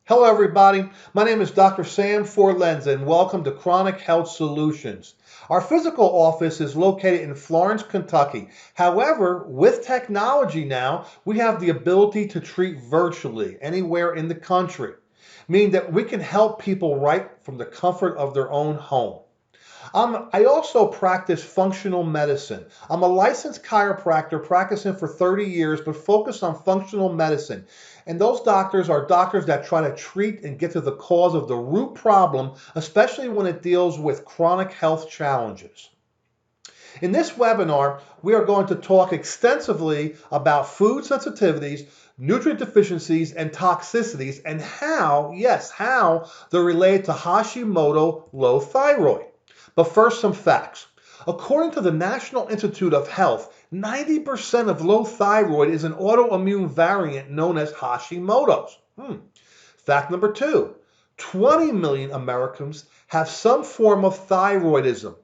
Hello, everybody. My name is Dr. Sam Forlenza, and welcome to Chronic Health Solutions. Our physical office is located in Florence, Kentucky. However, with technology now, we have the ability to treat virtually anywhere in the country, meaning that we can help people right from the comfort of their own home. I also practice functional medicine. I'm a licensed chiropractor practicing for 30 years, but focused on functional medicine. And those doctors are doctors that try to treat and get to the cause of the root problem, especially when it deals with chronic health challenges. In this webinar, we are going to talk extensively about food sensitivities, nutrient deficiencies, and toxicities, and how, yes, how they're related to Hashimoto low thyroid. But first, some facts. According to the National Institute of Health, 90% of low thyroid is an autoimmune variant known as Hashimoto's. Fact number two, 20 million Americans have some form of thyroidism.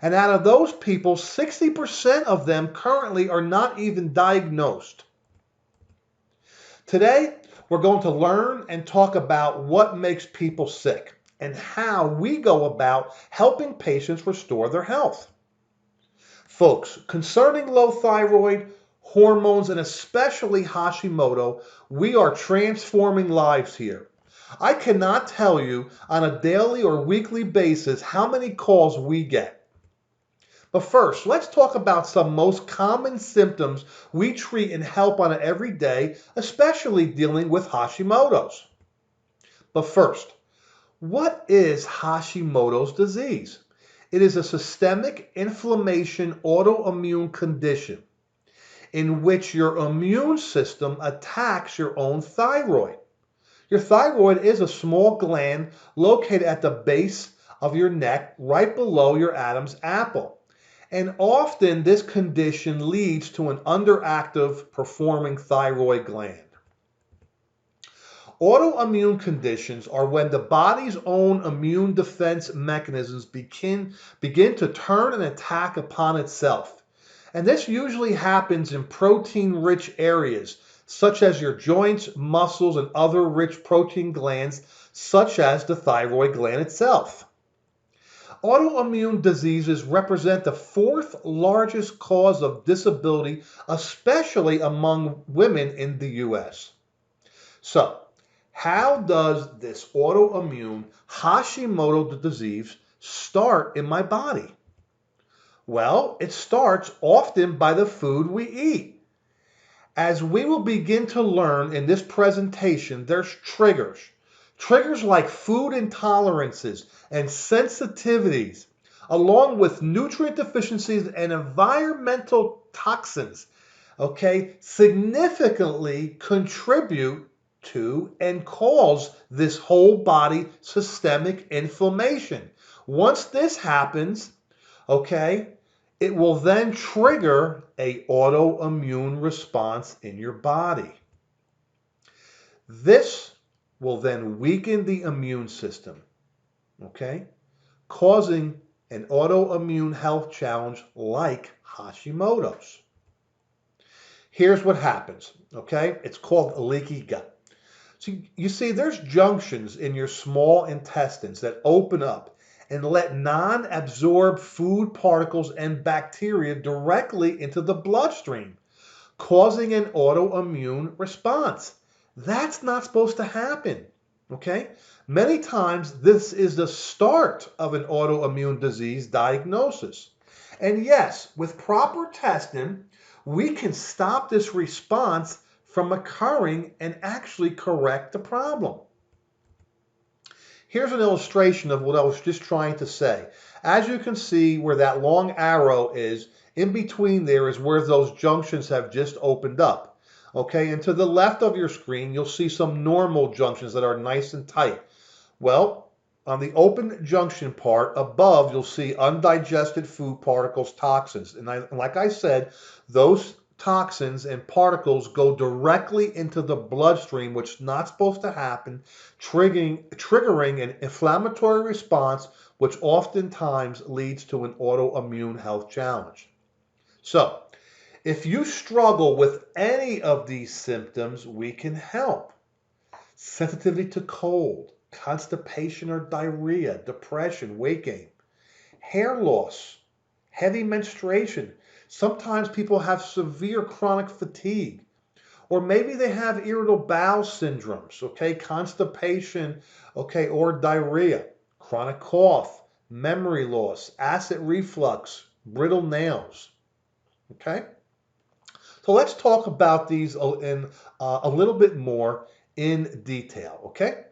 And out of those people, 60% of them currently are not even diagnosed. Today, we're going to learn and talk about what makes people sick and how we go about helping patients restore their health. Folks, concerning low thyroid, hormones, and especially Hashimoto, we are transforming lives here. I cannot tell you on a daily or weekly basis how many calls we get. But first, let's talk about some most common symptoms we treat and help on an everyday, especially dealing with Hashimoto's. But first, what is Hashimoto's disease? It is a systemic inflammation autoimmune condition in which your immune system attacks your own thyroid. Your thyroid is a small gland located at the base of your neck, right below your Adam's apple. And often this condition leads to an underactive performing thyroid gland. Autoimmune conditions are when the body's own immune defense mechanisms begin to turn an attack upon itself. And this usually happens in protein-rich areas, such as your joints, muscles, and other rich protein glands, such as the thyroid gland itself. Autoimmune diseases represent the fourth largest cause of disability, especially among women in the U.S. So, how does this autoimmune Hashimoto disease start in my body? Well, it starts often by the food we eat. As we will begin to learn in this presentation, there's triggers. Triggers like food intolerances and sensitivities, along with nutrient deficiencies and environmental toxins, significantly contribute to and cause this whole body systemic inflammation. Once this happens, it will then trigger an autoimmune response in your body. This will then weaken the immune system, causing an autoimmune health challenge like Hashimoto's. Here's what happens, It's called a leaky gut. So you see, there's junctions in your small intestines that open up and let non-absorbed food particles and bacteria directly into the bloodstream, causing an autoimmune response. That's not supposed to happen, Many times this is the start of an autoimmune disease diagnosis. And yes, with proper testing, we can stop this response from occurring and actually correct the problem. Here's an illustration of what I was just trying to say. As you can see where that long arrow is, in between there is where those junctions have just opened up. And to the left of your screen, you'll see some normal junctions that are nice and tight. Well, on the open junction part above, you'll see undigested food particles, toxins. And like I said, those toxins and particles go directly into the bloodstream, which is not supposed to happen, triggering an inflammatory response, which oftentimes leads to an autoimmune health challenge. So, if you struggle with any of these symptoms, we can help. sensitivity to cold, constipation or diarrhea, depression, weight gain, hair loss, heavy menstruation. Sometimes people have severe chronic fatigue, or maybe they have irritable bowel syndromes, okay, constipation, okay, or diarrhea, chronic cough, memory loss, acid reflux, brittle nails, okay? So let's talk about these in a little bit more in detail, okay?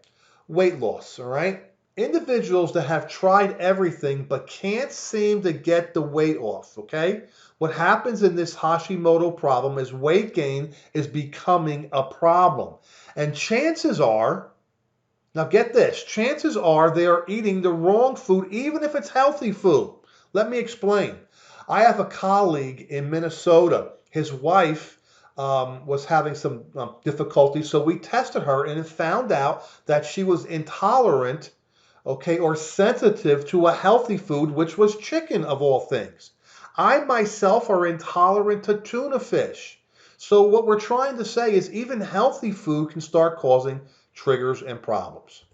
Weight loss, all right? Individuals that have tried everything but can't seem to get the weight off, okay? What happens in this Hashimoto problem is weight gain is becoming a problem. And chances are, now get this, chances are they are eating the wrong food, even if it's healthy food. Let me explain. I have a colleague in Minnesota. His wife was having some difficulties, so we tested her and it found out that she was intolerant, okay, or sensitive to a healthy food, which was chicken of all things. I myself are intolerant to tuna fish. So what we're trying to say is even healthy food can start causing triggers and problems.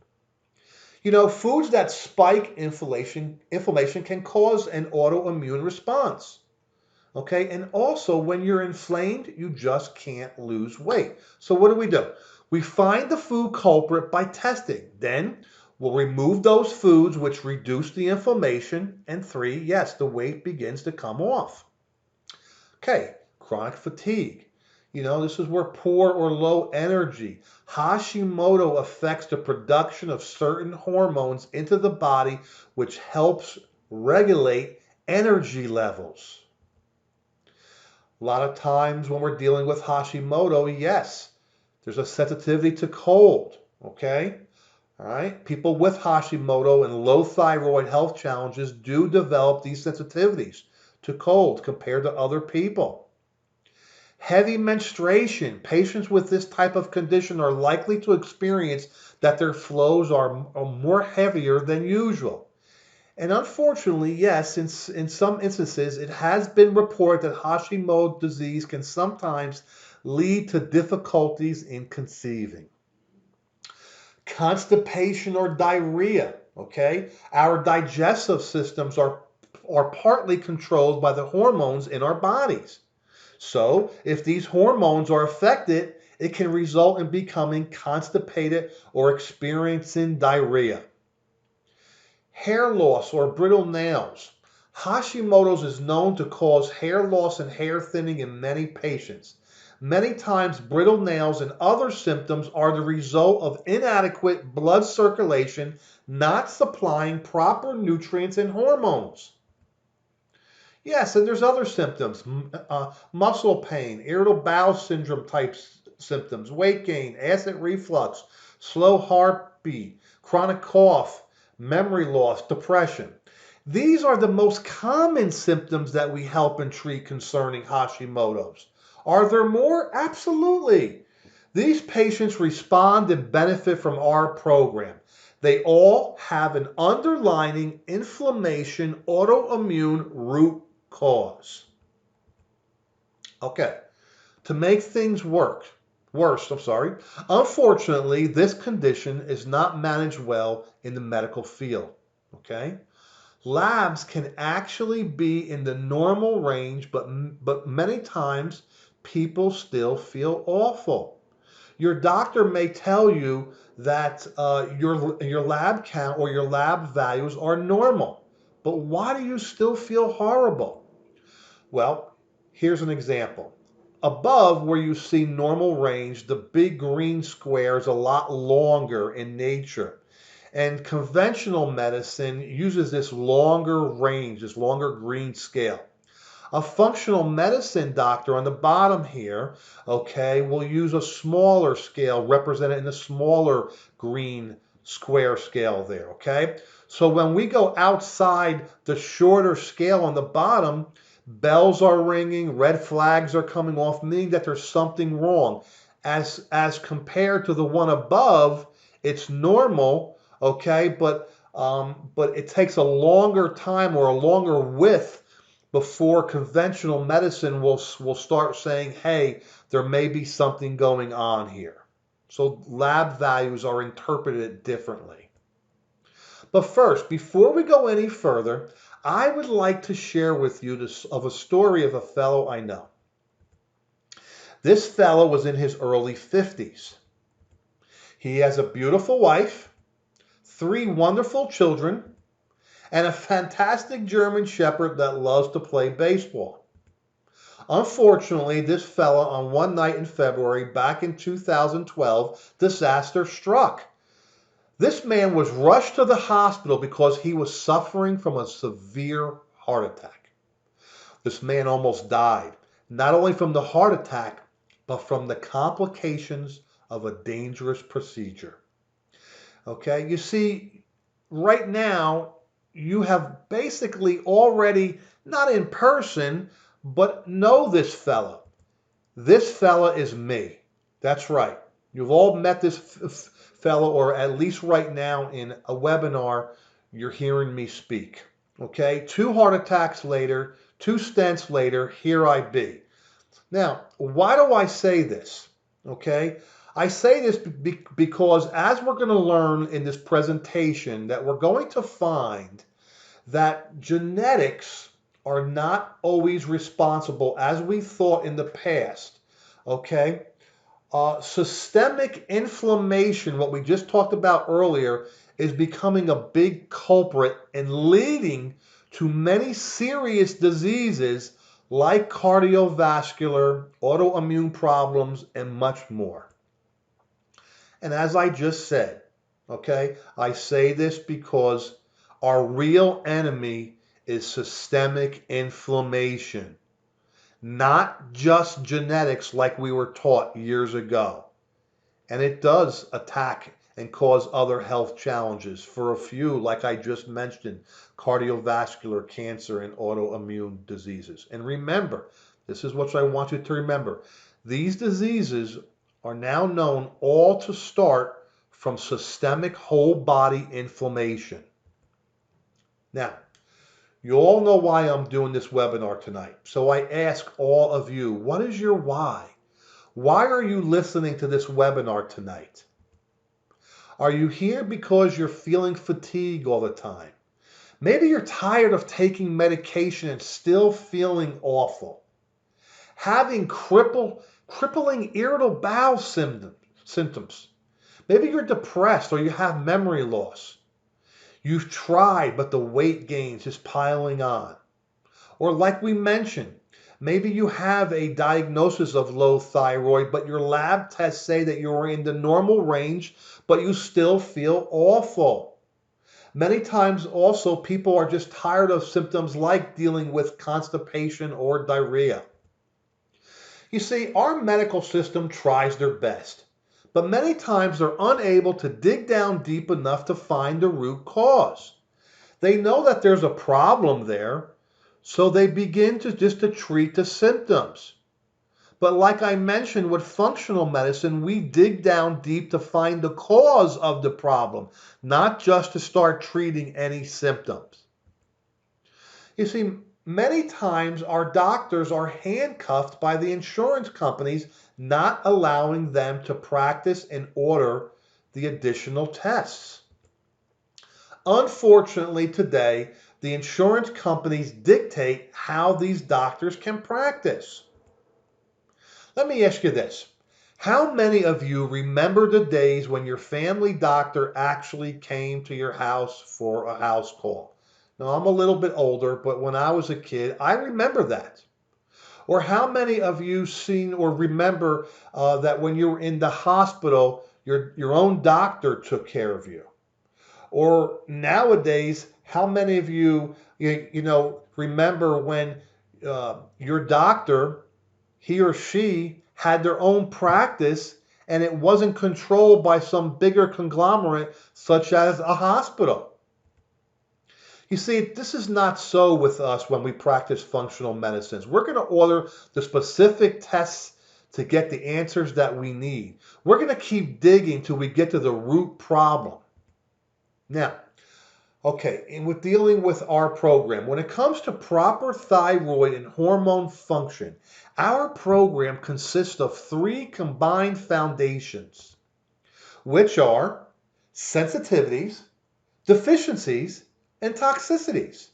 You know, foods that spike inflammation can cause an autoimmune response. Okay, and also when you're inflamed, you just can't lose weight. So what do? We find the food culprit by testing. Then we'll remove those foods which reduce the inflammation. And 3, yes, the weight begins to come off. Okay, chronic fatigue. You know, this is where poor or low energy. Hashimoto affects the production of certain hormones into the body, which helps regulate energy levels. A lot of times when we're dealing with Hashimoto, yes, there's a sensitivity to cold, okay? All right? People with Hashimoto and low thyroid health challenges do develop these sensitivities to cold compared to other people. Heavy menstruation. Patients with this type of condition are likely to experience that their flows are more heavier than usual. And unfortunately, yes, in some instances, it has been reported that Hashimoto disease can sometimes lead to difficulties in conceiving. Constipation or diarrhea, okay? Our digestive systems are partly controlled by the hormones in our bodies. So if these hormones are affected, it can result in becoming constipated or experiencing diarrhea. Hair loss or brittle nails. Hashimoto's is known to cause hair loss and hair thinning in many patients. Many times, brittle nails and other symptoms are the result of inadequate blood circulation, not supplying proper nutrients and hormones. Yes, and there's other symptoms, muscle pain, irritable bowel syndrome type symptoms, weight gain, acid reflux, slow heartbeat, chronic cough, memory loss, depression. These are the most common symptoms that we help and treat concerning Hashimoto's. Are there more? Absolutely. These patients respond and benefit from our program. They all have an underlying inflammation autoimmune root cause. Okay, to make things worse, unfortunately, this condition is not managed well in the medical field. Okay, labs can actually be in the normal range, but many times people still feel awful. Your doctor may tell you that your lab count or your lab values are normal, but why do you still feel horrible? Well, here's an example. Above where you see normal range, the big green square is a lot longer in nature. And conventional medicine uses this longer range, this longer green scale. A functional medicine doctor on the bottom here, okay, will use a smaller scale represented in the smaller green square scale there, okay? So when we go outside the shorter scale on the bottom, bells are ringing, red flags are coming off, meaning that there's something wrong. As compared to the one above, it's normal, okay, but it takes a longer time or a longer width before conventional medicine will start saying, hey, there may be something going on here. So lab values are interpreted differently. But first, before we go any further, I would like to share with you a story of a fellow I know. This fellow was in his early 50s. He has a beautiful wife, 3 wonderful children, and a fantastic German Shepherd that loves to play baseball. Unfortunately, this fella on one night in February back in 2012, disaster struck. This man was rushed to the hospital because he was suffering from a severe heart attack. This man almost died, not only from the heart attack, but from the complications of a dangerous procedure. Okay, you see, right now, you have basically already, not in person, but know this fella. This fella is me. That's right. You've all met this fella, or at least right now in a webinar, you're hearing me speak. Okay, 2 heart attacks later, 2 stents later, here I be. Now, why do I say this? Okay, I say this because as we're going to learn in this presentation that we're going to find that genetics are not always responsible as we thought in the past. Okay, systemic inflammation, what we just talked about earlier, is becoming a big culprit and leading to many serious diseases like cardiovascular, autoimmune problems, and much more. And as I just said, okay, I say this because our real enemy is systemic inflammation, not just genetics like we were taught years ago. And it does attack and cause other health challenges for a few, like I just mentioned, cardiovascular, cancer, and autoimmune diseases. And remember, this is what I want you to remember. These diseases are now known all to start from systemic whole body inflammation. Now, you all know why I'm doing this webinar tonight. So I ask all of you, what is your why? Why are you listening to this webinar tonight? Are you here because you're feeling fatigue all the time? Maybe you're tired of taking medication and still feeling awful. Having crippling irritable bowel symptoms. Maybe you're depressed or you have memory loss. You've tried, but the weight gain's just piling on. Or like we mentioned, maybe you have a diagnosis of low thyroid, but your lab tests say that you're in the normal range, but you still feel awful. Many times also people are just tired of symptoms like dealing with constipation or diarrhea. You see, our medical system tries their best, but many times they're unable to dig down deep enough to find the root cause. They know that there's a problem there, so they begin to treat the symptoms. But like I mentioned with functional medicine, we dig down deep to find the cause of the problem, not just to start treating any symptoms. You see, many times our doctors are handcuffed by the insurance companies, not allowing them to practice and order the additional tests. Unfortunately, today, the insurance companies dictate how these doctors can practice. Let me ask you this. How many of you remember the days when your family doctor actually came to your house for a house call? Now, I'm a little bit older, but when I was a kid, I remember that. Or how many of you seen or remember that when you were in the hospital, your own doctor took care of you? Or nowadays, how many of you, remember when your doctor, he or she, had their own practice and it wasn't controlled by some bigger conglomerate such as a hospital? You see, this is not so with us when we practice functional medicines. We're going to order the specific tests to get the answers that we need. We're going to keep digging till we get to the root problem. Now, okay, and with dealing with our program, when it comes to proper thyroid and hormone function, our program consists of 3 combined foundations. which are sensitivities, deficiencies, and toxicities.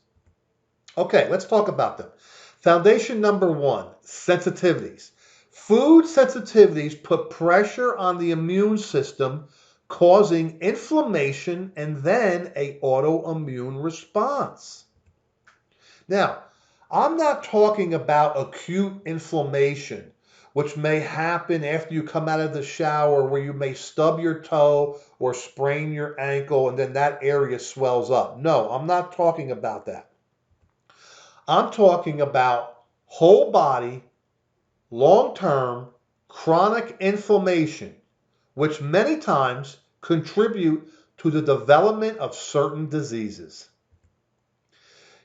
Okay, let's talk about them. Foundation number one, sensitivities. Food sensitivities put pressure on the immune system, causing inflammation and then an autoimmune response. Now, I'm not talking about acute inflammation, which may happen after you come out of the shower, where you may stub your toe or sprain your ankle and then that area swells up. No, I'm not talking about that. I'm talking about whole body, long-term, chronic inflammation, which many times contribute to the development of certain diseases.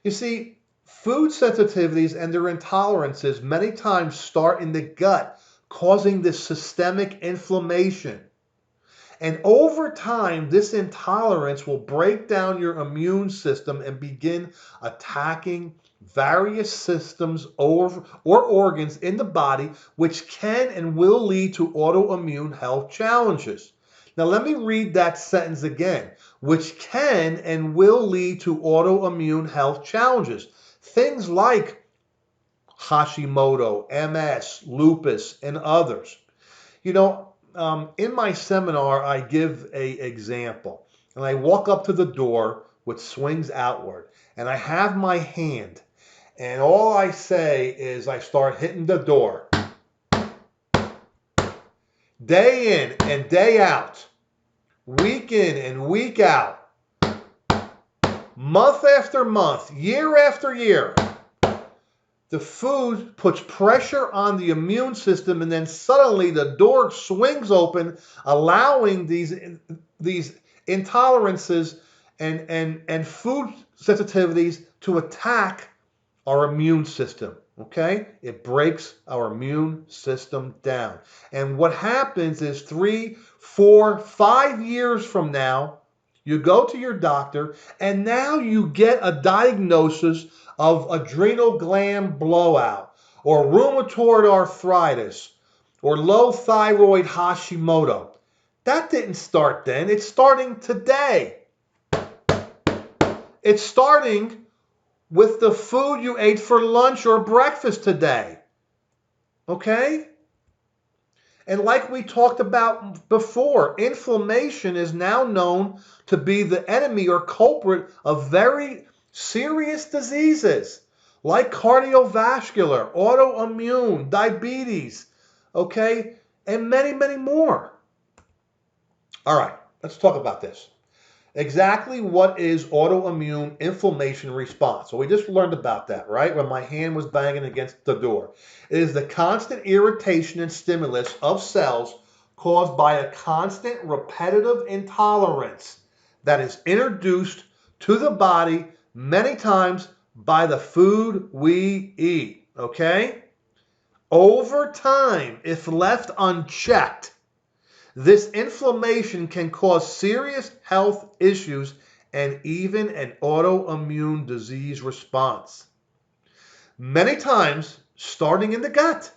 You see, food sensitivities and their intolerances many times start in the gut, causing this systemic inflammation. And over time, this intolerance will break down your immune system and begin attacking various systems or organs in the body, which can and will lead to autoimmune health challenges. Now, let me read that sentence again, which can and will lead to autoimmune health challenges. Things like Hashimoto, MS, lupus, and others. You know, in my seminar, I give an example, and I walk up to the door, which swings outward, and I have my hand, and all I say is I start hitting the door. Day in and day out, week in and week out, month after month, year after year. The food puts pressure on the immune system, and then suddenly the door swings open, allowing these intolerances and food sensitivities to attack our immune system. Okay? It breaks our immune system down. And what happens is 3, 4, 5 years from now, you go to your doctor, and now you get a diagnosis of adrenal gland blowout, or rheumatoid arthritis, or low thyroid Hashimoto. That didn't start then. It's starting today. It's starting with the food you ate for lunch or breakfast today. Okay? And like we talked about before, inflammation is now known to be the enemy or culprit of very serious diseases like cardiovascular, autoimmune, diabetes, okay, and many, many more. All right, let's talk about this. Exactly what is autoimmune inflammation response? So we just learned about that, right? When my hand was banging against the door. It is the constant irritation and stimulus of cells caused by a constant repetitive intolerance that is introduced to the body many times by the food we eat, okay? Over time, if left unchecked, this inflammation can cause serious health issues and even an autoimmune disease response. Many times, starting in the gut.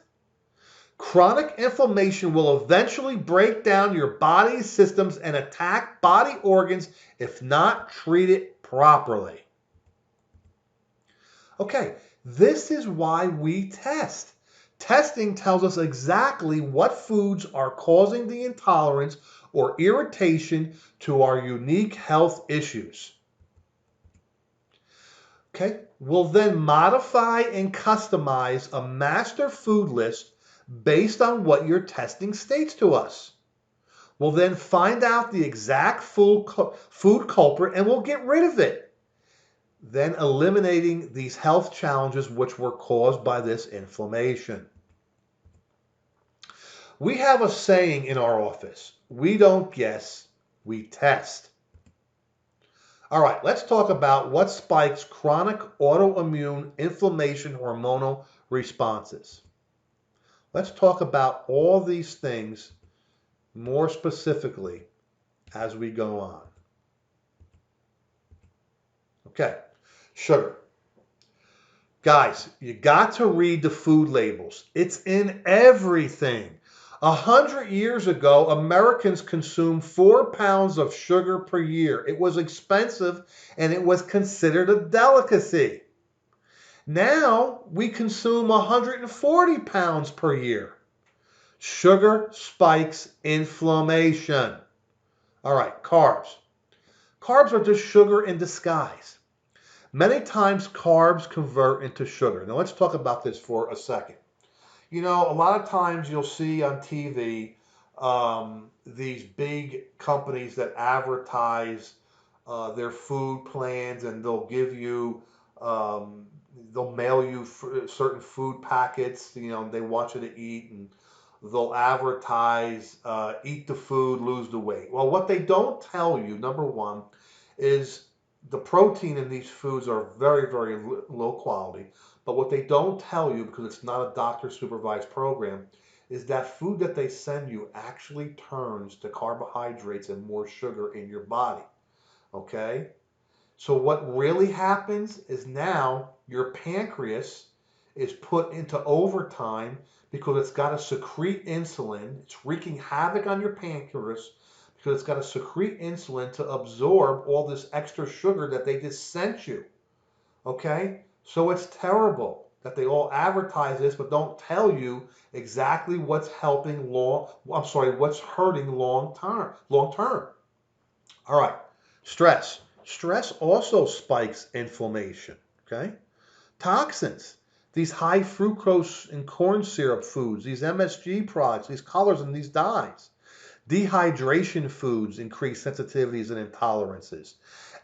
Chronic inflammation will eventually break down your body's systems and attack body organs if not treated properly. Okay, this is why we test. Testing tells us exactly what foods are causing the intolerance or irritation to our unique health issues. Okay, we'll then modify and customize a master food list based on what your testing states to us. We'll then find out the exact food culprit and we'll get rid of it, then eliminating these health challenges which were caused by this inflammation. We have a saying in our office: we don't guess, we test. All right, let's talk about what spikes chronic autoimmune inflammation hormonal responses. Let's talk about all these things more specifically as we go on. Okay, sugar. Guys, you got to read the food labels. It's in everything. 100 years ago, Americans consumed 4 pounds of sugar per year. It was expensive and it was considered a delicacy. Now we consume 140 pounds per year. Sugar spikes inflammation. All right, carbs. Carbs are just sugar in disguise. Many times carbs convert into sugar. Now let's talk about this for a second. You know, a lot of times you'll see on TV these big companies that advertise their food plans, and they'll give you, they'll mail you certain food packets. You know, they want you to eat, and they'll advertise, eat the food, lose the weight. Well, what they don't tell you, number one, is the protein in these foods are very, very low quality. But what they don't tell you, because it's not a doctor supervised program, is that food that they send you actually turns to carbohydrates and more sugar in your body. Okay? So what really happens is now your pancreas is put into overtime because it's got to secrete insulin. It's wreaking havoc on your pancreas because it's got to secrete insulin to absorb all this extra sugar that they just sent you. Okay? So it's terrible that they all advertise this but don't tell you exactly what's what's hurting long term. All right. Stress. Stress also spikes inflammation. Okay? Toxins. These high fructose and corn syrup foods, these MSG products, these colors and these dyes. Dehydration foods increase sensitivities and intolerances.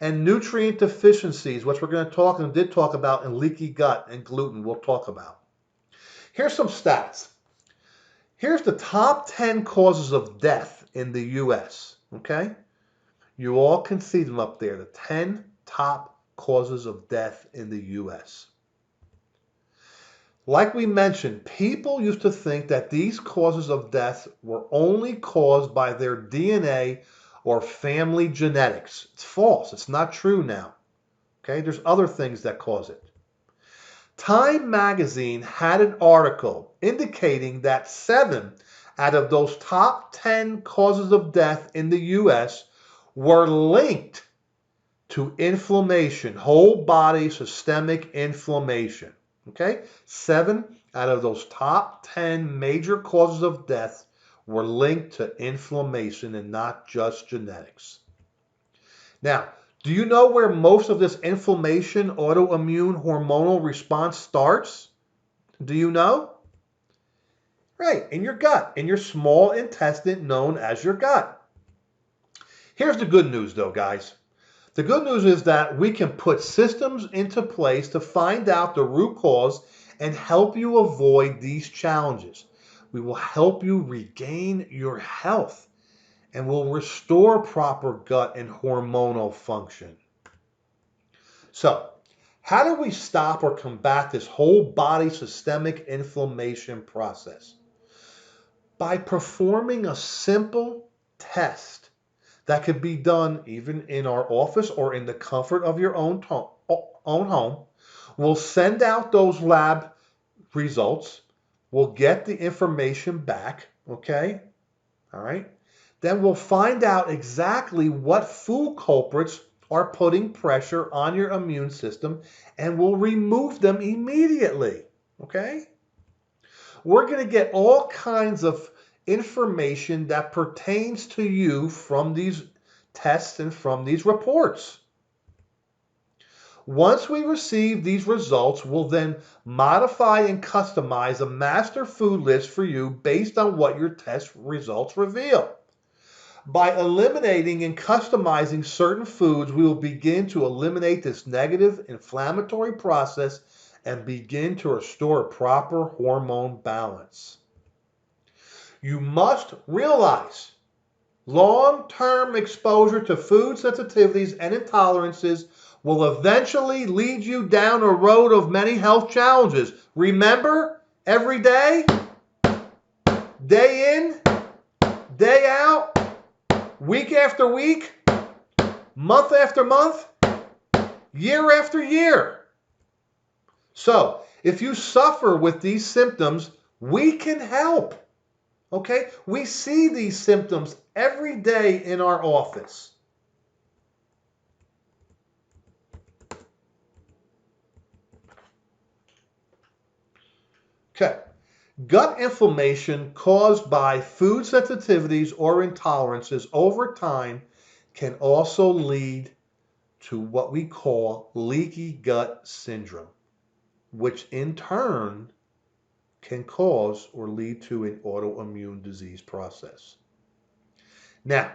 And nutrient deficiencies, which we're going to talk and did talk about in leaky gut and gluten, we'll talk about. Here's some stats. Here's the top 10 causes of death in the U.S. Okay? You all can see them up there, the 10 top causes of death in the U.S. Like we mentioned, people used to think that these causes of death were only caused by their DNA or family genetics. It's false. It's not true now. Okay, there's other things that cause it. Time magazine had an article indicating that 7 out of those top 10 causes of death in the U.S. were linked to inflammation, whole body systemic inflammation. Okay, 7 out of those top 10 major causes of death were linked to inflammation and not just genetics. Now, do you know where most of this inflammation, autoimmune, hormonal response starts? Do you know? Right, in your gut, in your small intestine known as your gut. Here's the good news though, guys. The good news is that we can put systems into place to find out the root cause and help you avoid these challenges. We will help you regain your health and will restore proper gut and hormonal function. So, how do we stop or combat this whole body systemic inflammation process? By performing a simple test that could be done even in our office or in the comfort of your own home. We'll send out those lab results. We'll get the information back, okay? All right? Then we'll find out exactly what food culprits are putting pressure on your immune system, and we'll remove them immediately, okay? We're going to get all kinds of information that pertains to you from these tests and from these reports. Once we receive these results, we'll then modify and customize a master food list for you based on what your test results reveal. By eliminating and customizing certain foods, we will begin to eliminate this negative inflammatory process and begin to restore proper hormone balance. You must realize long-term exposure to food sensitivities and intolerances will eventually lead you down a road of many health challenges. Remember, every day, day in, day out, week after week, month after month, year after year. So, if you suffer with these symptoms, we can help. Okay? We see these symptoms every day in our office. Okay. Gut inflammation caused by food sensitivities or intolerances over time can also lead to what we call leaky gut syndrome, which in turn can cause or lead to an autoimmune disease process. Now,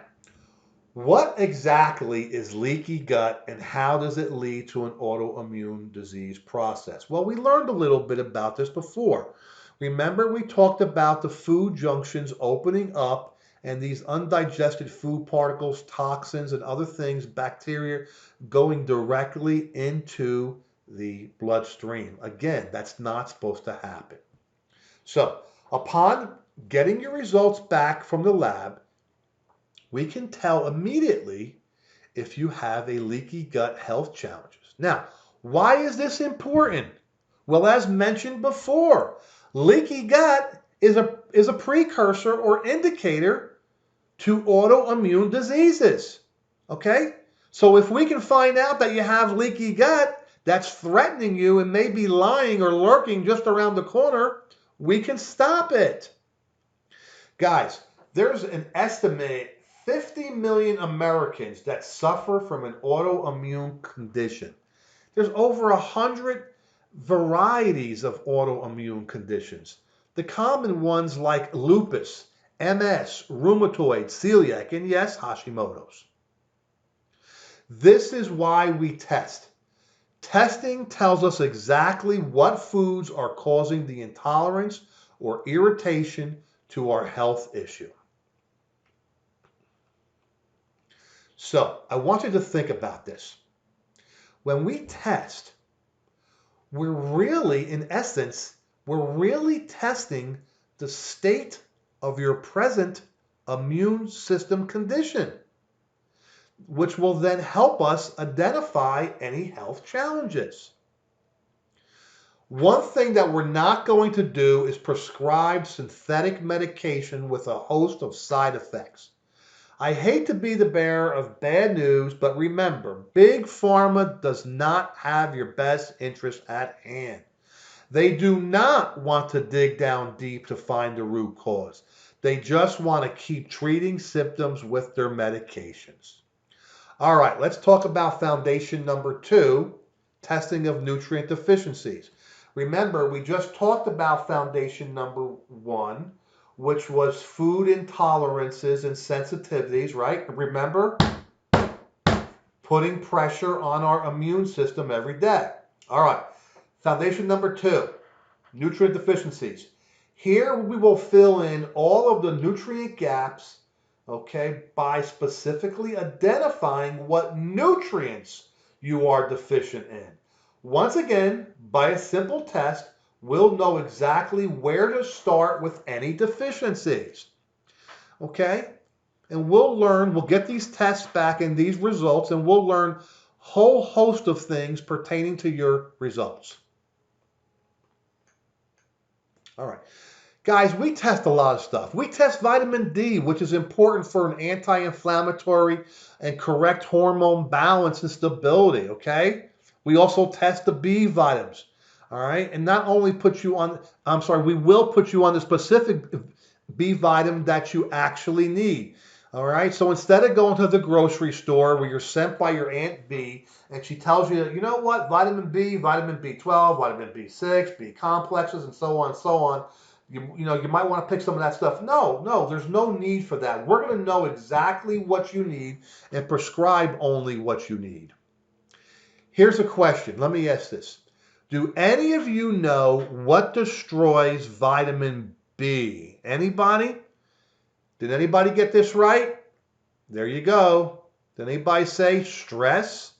what exactly is leaky gut and how does it lead to an autoimmune disease process? Well, we learned a little bit about this before. Remember, we talked about the food junctions opening up and these undigested food particles, toxins, and other things, bacteria, going directly into the bloodstream. Again, that's not supposed to happen. So, upon getting your results back from the lab, we can tell immediately if you have a leaky gut health challenges. Now, why is this important? Well, as mentioned before, leaky gut is a precursor or indicator to autoimmune diseases. Okay? So if we can find out that you have leaky gut that's threatening you and may be lying or lurking just around the corner, we can stop it. Guys, there's an estimated 50 million Americans that suffer from an autoimmune condition. There's over 100 varieties of autoimmune conditions. The common ones like lupus, MS, rheumatoid, celiac, and yes, Hashimoto's. This is why we test. Testing tells us exactly what foods are causing the intolerance or irritation to our health issue. So, I want you to think about this. When we test, we're really, in essence, we're really testing the state of your present immune system condition, which will then help us identify any health challenges. One thing that we're not going to do is prescribe synthetic medication with a host of side effects. I hate to be the bearer of bad news, but remember, Big Pharma does not have your best interest at hand. They do not want to dig down deep to find the root cause. They just want to keep treating symptoms with their medications. All right, let's talk about foundation number 2, testing of nutrient deficiencies. Remember, we just talked about foundation number 1, which was food intolerances and sensitivities, right? Remember, putting pressure on our immune system every day. All right, foundation number 2, nutrient deficiencies. Here we will fill in all of the nutrient gaps, okay, by specifically identifying what nutrients you are deficient in. Once again, by a simple test, we'll know exactly where to start with any deficiencies. Okay? And we'll get these tests back and these results, and we'll learn a whole host of things pertaining to your results. All right. Guys, we test a lot of stuff. We test vitamin D, which is important for an anti-inflammatory and correct hormone balance and stability, okay? We also test the B vitamins, all right? And not only we will put you on the specific B vitamin that you actually need, all right? So instead of going to the grocery store where you're sent by your Aunt B and she tells you, you know what, vitamin B, vitamin B12, vitamin B6, B complexes, and so on and so on, you might want to pick some of that stuff. No, there's no need for that. We're going to know exactly what you need and prescribe only what you need. Here's a question. Let me ask this. Do any of you know what destroys vitamin B? Anybody? Did anybody get this right? There you go. Did anybody say stress?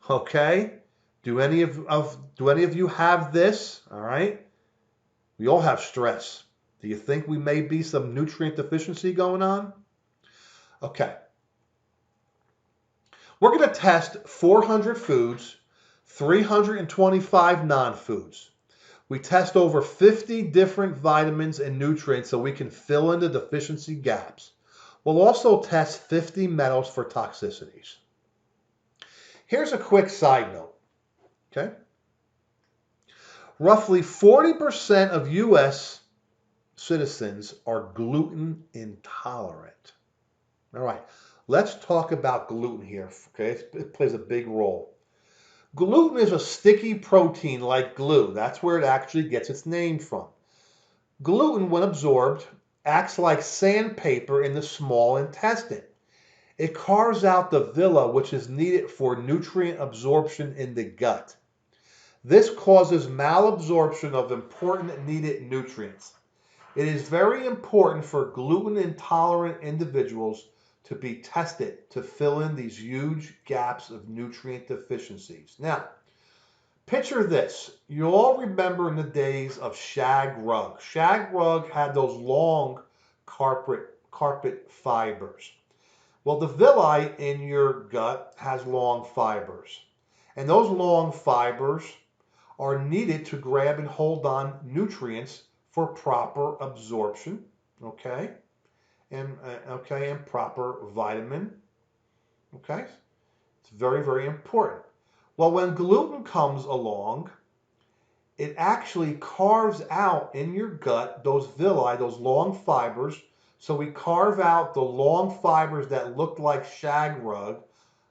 Okay. Do any of you have this? All right. We all have stress. Do you think we may be some nutrient deficiency going on? Okay. We're going to test 400 foods, 325 non-foods. We test over 50 different vitamins and nutrients so we can fill in the deficiency gaps. We'll also test 50 metals for toxicities. Here's a quick side note, okay? Roughly 40% of U.S. citizens are gluten intolerant. All right, let's talk about gluten here, okay? It plays a big role. Gluten is a sticky protein like glue. That's where it actually gets its name from. Gluten, when absorbed, acts like sandpaper in the small intestine. It carves out the villi, which is needed for nutrient absorption in the gut. This causes malabsorption of important needed nutrients. It is very important for gluten-intolerant individuals to be tested to fill in these huge gaps of nutrient deficiencies. Now, picture this. You all remember in the days of shag rug. Shag rug had those long carpet fibers. Well, the villi in your gut has long fibers. And those long fibers are needed to grab and hold on nutrients for proper absorption, okay? And proper vitamin, okay? It's very, very important. Well, when gluten comes along, it actually carves out in your gut those villi, those long fibers. So we carve out the long fibers that look like shag rug,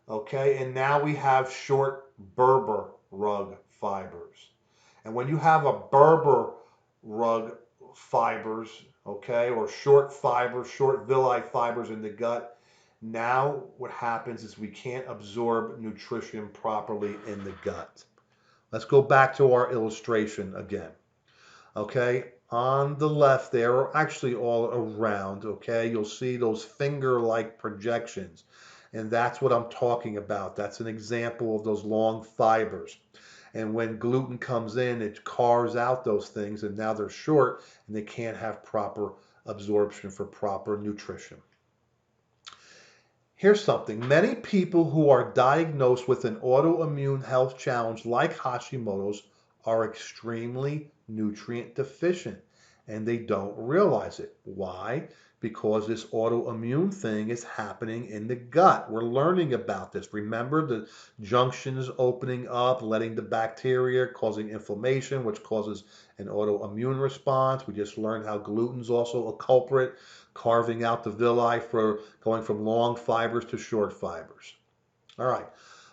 okay? And now we have short Berber rug fibers. And when you have a Berber rug fibers, okay, or short fibers, short villi fibers in the gut, now what happens is we can't absorb nutrition properly in the gut. Let's go back to our illustration again. Okay, on the left there, or actually all around, okay, you'll see those finger-like projections. And that's what I'm talking about. That's an example of those long fibers. And when gluten comes in, it carves out those things, and now they're short, and they can't have proper absorption for proper nutrition. Here's something. Many people who are diagnosed with an autoimmune health challenge like Hashimoto's are extremely nutrient deficient, and they don't realize it. Why? Because this autoimmune thing is happening in the gut. We're learning about this. Remember the junctions opening up, letting the bacteria, causing inflammation, which causes an autoimmune response. We just learned how gluten's also a culprit, carving out the villi for going from long fibers to short fibers. All right,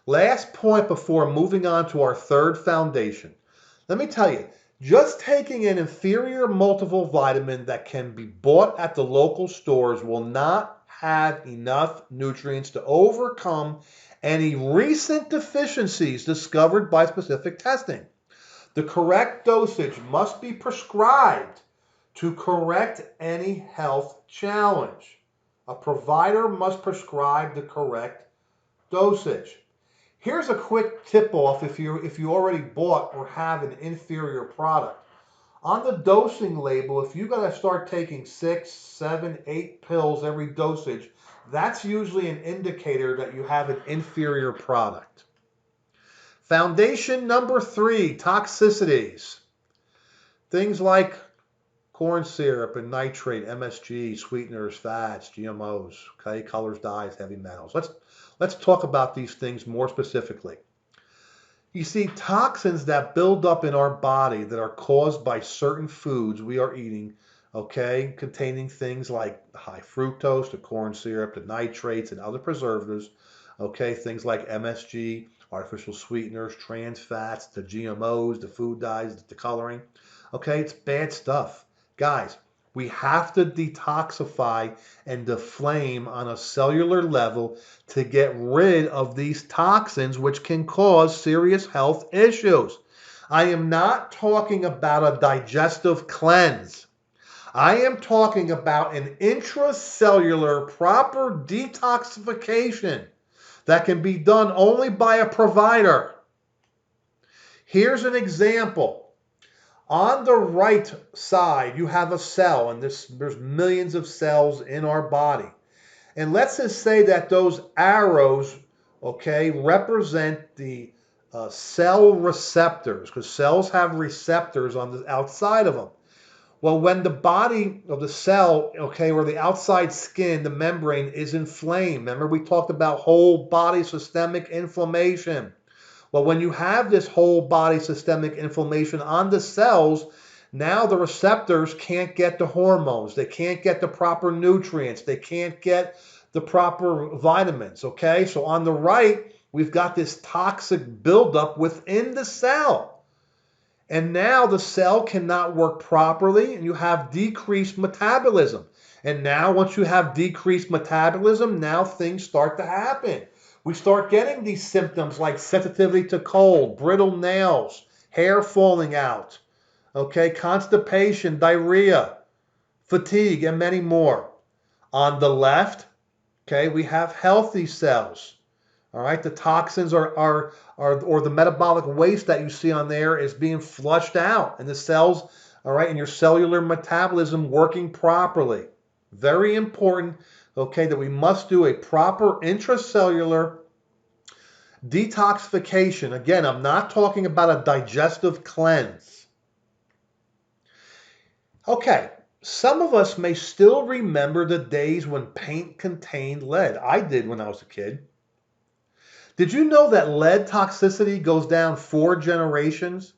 last point before moving on to our third foundation. Let me tell you, just taking an inferior multivitamin that can be bought at the local stores will not have enough nutrients to overcome any recent deficiencies discovered by specific testing. The correct dosage must be prescribed to correct any health challenge. A provider must prescribe the correct dosage. Here's a quick tip-off if you already bought or have an inferior product. On the dosing label, if you got to start taking 6, 7, 8 pills every dosage, that's usually an indicator that you have an inferior product. Foundation number 3, toxicities. Things like corn syrup and nitrate, MSG, sweeteners, fats, GMOs, okay, colors, dyes, heavy metals. Let's talk about these things more specifically. You see, toxins that build up in our body that are caused by certain foods we are eating, okay, containing things like high fructose, the corn syrup, the nitrates, and other preservatives, okay, things like MSG, artificial sweeteners, trans fats, the GMOs, the food dyes, the coloring, okay, it's bad stuff. Guys, we have to detoxify and deflame on a cellular level to get rid of these toxins, which can cause serious health issues. I am not talking about a digestive cleanse. I am talking about an intracellular proper detoxification that can be done only by a provider. Here's an example. On the right side, you have a cell, and there's millions of cells in our body. And let's just say that those arrows, okay, represent the cell receptors, because cells have receptors on the outside of them. Well, when the body of the cell, okay, or the outside skin, the membrane is inflamed, remember we talked about whole body systemic inflammation. Well, when you have this whole body systemic inflammation on the cells, now the receptors can't get the hormones, they can't get the proper nutrients, they can't get the proper vitamins, okay? So on the right, we've got this toxic buildup within the cell. And now the cell cannot work properly and you have decreased metabolism. And now once you have decreased metabolism, now things start to happen. We start getting these symptoms like sensitivity to cold, brittle nails, hair falling out, okay, constipation, diarrhea, fatigue, and many more. On the left, okay, we have healthy cells. All right, the toxins or the metabolic waste that you see on there is being flushed out, and the cells, all right, and your cellular metabolism working properly. Very important, okay, that we must do a proper intracellular detoxification. Again, I'm not talking about a digestive cleanse. Okay, some of us may still remember the days when paint contained lead. I did when I was a kid. Did you know that lead toxicity goes down 4 generations?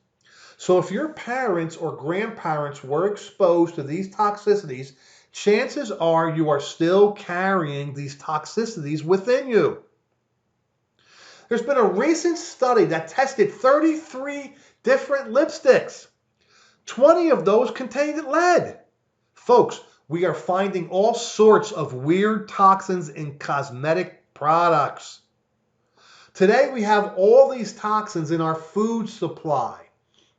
So if your parents or grandparents were exposed to these toxicities, chances are you are still carrying these toxicities within you. There's been a recent study that tested 33 different lipsticks. 20 of those contained lead. Folks, we are finding all sorts of weird toxins in cosmetic products. Today we have all these toxins in our food supply.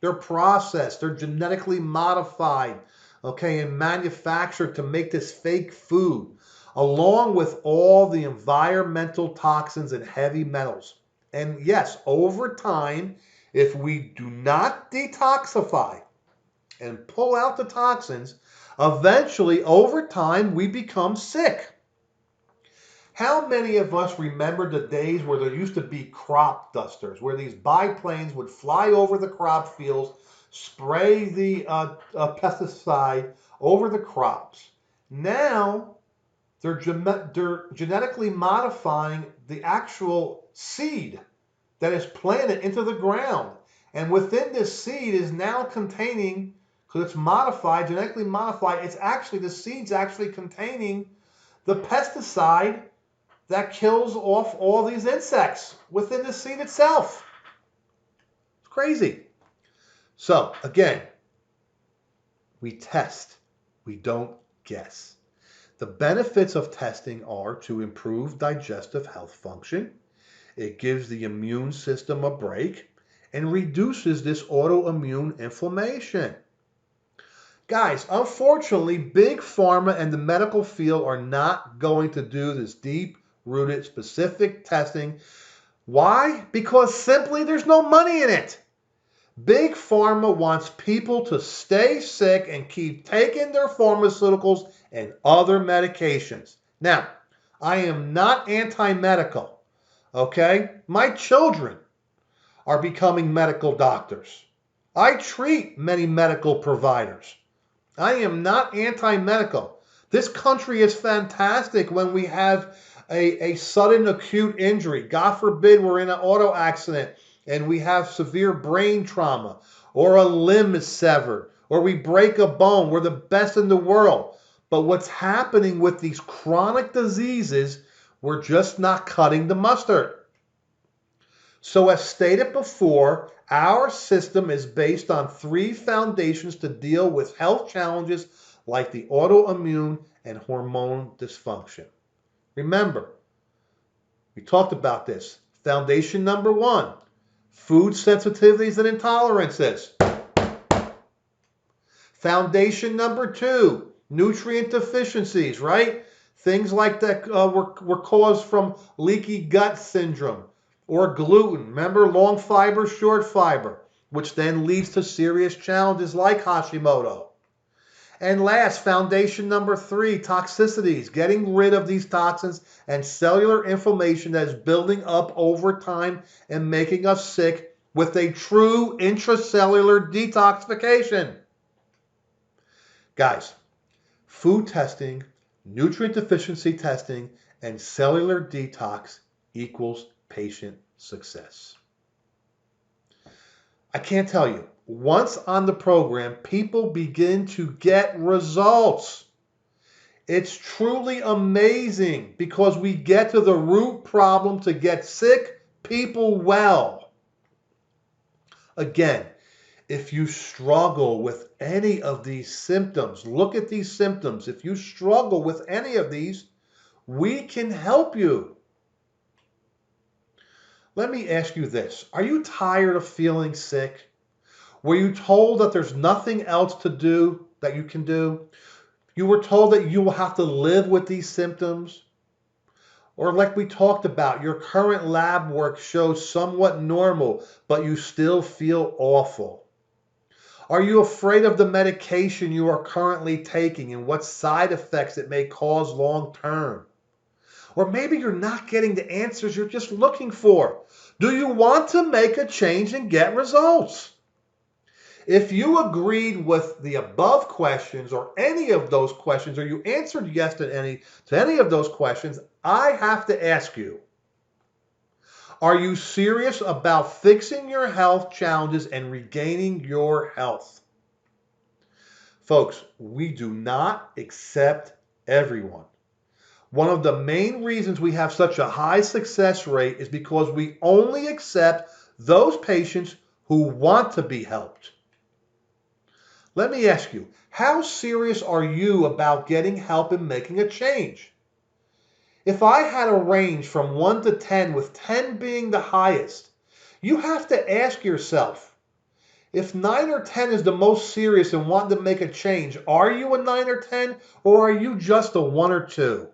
They're processed, they're genetically modified, okay, and manufactured to make this fake food, along with all the environmental toxins and heavy metals. And yes, over time, if we do not detoxify and pull out the toxins, eventually over time we become sick. How many of us remember the days where there used to be crop dusters, where these biplanes would fly over the crop fields, spray the pesticide over the crops? Now, they're genetically modifying the actual seed that is planted into the ground. And within this seed is now containing, because it's modified, genetically modified, the seed's actually containing the pesticide that kills off all these insects within the seed itself. It's crazy. So again, we test, we don't guess. The benefits of testing are to improve digestive health function. It gives the immune system a break and reduces this autoimmune inflammation. Guys, unfortunately, big pharma and the medical field are not going to do this deep-rooted specific testing. Why? Because simply there's no money in it. Big pharma wants people to stay sick and keep taking their pharmaceuticals and other medications. Now, I am not anti-medical, okay? My children are becoming medical doctors. I treat many medical providers. I am not anti-medical. This country is fantastic when we have a sudden acute injury. God forbid we're in an auto accident and we have severe brain trauma, or a limb is severed, or we break a bone. We're the best in the world. But what's happening with these chronic diseases, we're just not cutting the mustard. So as stated before, our system is based on 3 foundations to deal with health challenges like the autoimmune and hormone dysfunction. Remember, we talked about this. Foundation number 1, food sensitivities and intolerances. Foundation number 2, nutrient deficiencies, right? Things like that were caused from leaky gut syndrome or gluten. Remember, long fiber, short fiber, which then leads to serious challenges like Hashimoto. And last, foundation number 3, toxicities, getting rid of these toxins and cellular inflammation that is building up over time and making us sick with a true intracellular detoxification. Guys, food testing, nutrient deficiency testing, and cellular detox equals patient success. I can't tell you, once on the program, people begin to get results. It's truly amazing because we get to the root problem to get sick people well. Again, if you struggle with any of these symptoms, look at these symptoms. If you struggle with any of these, we can help you. Let me ask you this. Are you tired of feeling sick? Were you told that there's nothing else to do that you can do? You were told that you will have to live with these symptoms? Or like we talked about, your current lab work shows somewhat normal, but you still feel awful. Are you afraid of the medication you are currently taking and what side effects it may cause long term? Or maybe you're not getting the answers you're just looking for. Do you want to make a change and get results? If you agreed with the above questions or any of those questions, or you answered yes to any of those questions, I have to ask you, are you serious about fixing your health challenges and regaining your health? Folks, we do not accept everyone. One of the main reasons we have such a high success rate is because we only accept those patients who want to be helped. Let me ask you, how serious are you about getting help and making a change? If I had a range from 1 to 10, with 10 being the highest, you have to ask yourself, if 9 or 10 is the most serious and want to make a change, are you a 9 or 10, or are you just a 1 or 2?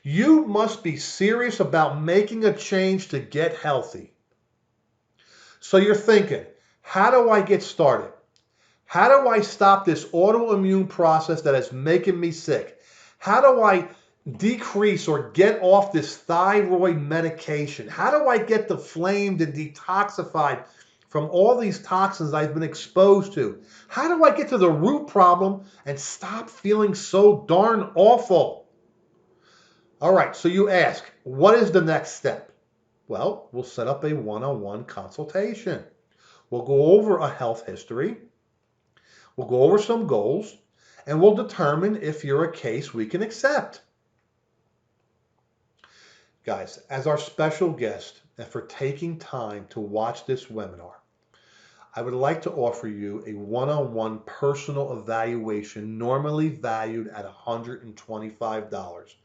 You must be serious about making a change to get healthy. So you're thinking, how do I get started? How do I stop this autoimmune process that is making me sick? How do I decrease or get off this thyroid medication? How do I get deflamed and detoxified from all these toxins I've been exposed to? How do I get to the root problem and stop feeling so darn awful? All right, so you ask, what is the next step? Well, we'll set up a one-on-one consultation. We'll go over a health history. We'll go over some goals, and we'll determine if you're a case we can accept. Guys, as our special guest and for taking time to watch this webinar, I would like to offer you a one-on-one personal evaluation normally valued at $125.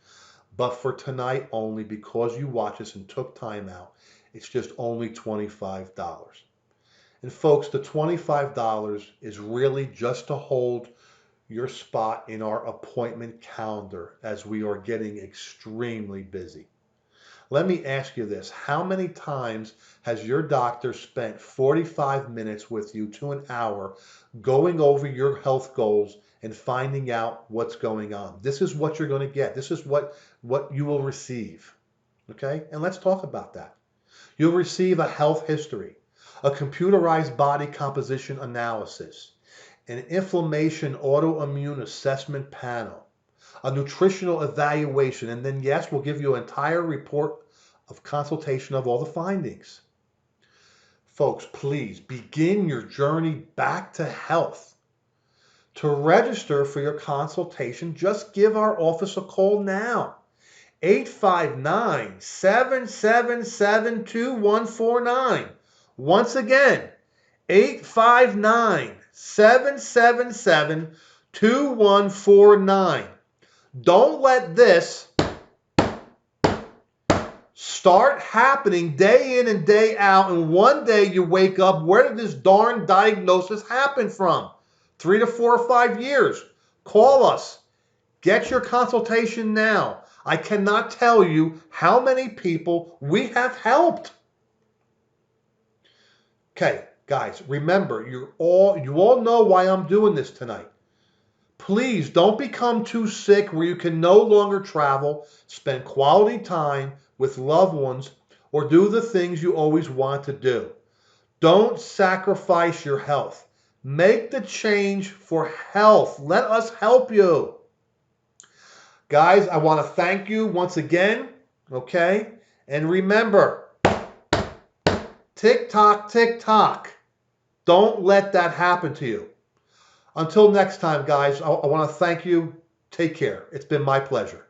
But for tonight only, because you watched this and took time out, it's just only $25. And folks, the $25 is really just to hold your spot in our appointment calendar as we are getting extremely busy. Let me ask you this. How many times has your doctor spent 45 minutes with you to an hour going over your health goals and finding out what's going on? This is what you're going to get. This is what you will receive. Okay? And let's talk about that. You'll receive a health history, a computerized body composition analysis, an inflammation autoimmune assessment panel, a nutritional evaluation, and then yes, we'll give you an entire report of consultation of all the findings. Folks, please begin your journey back to health. To register for your consultation, just give our office a call now. 859-777-2149. Once again, 859-777-2149. Don't let this start happening day in and day out, and one day you wake up, where did this darn diagnosis happen from? 3 to 4 or 5 years. Call us. Get your consultation now. I cannot tell you how many people we have helped. Okay, guys, remember, you all know why I'm doing this tonight. Please don't become too sick where you can no longer travel, spend quality time with loved ones, or do the things you always want to do. Don't sacrifice your health. Make the change for health. Let us help you. Guys, I want to thank you once again, okay? And remember, tick tock, tick tock. Don't let that happen to you. Until next time, guys, I want to thank you. Take care. It's been my pleasure.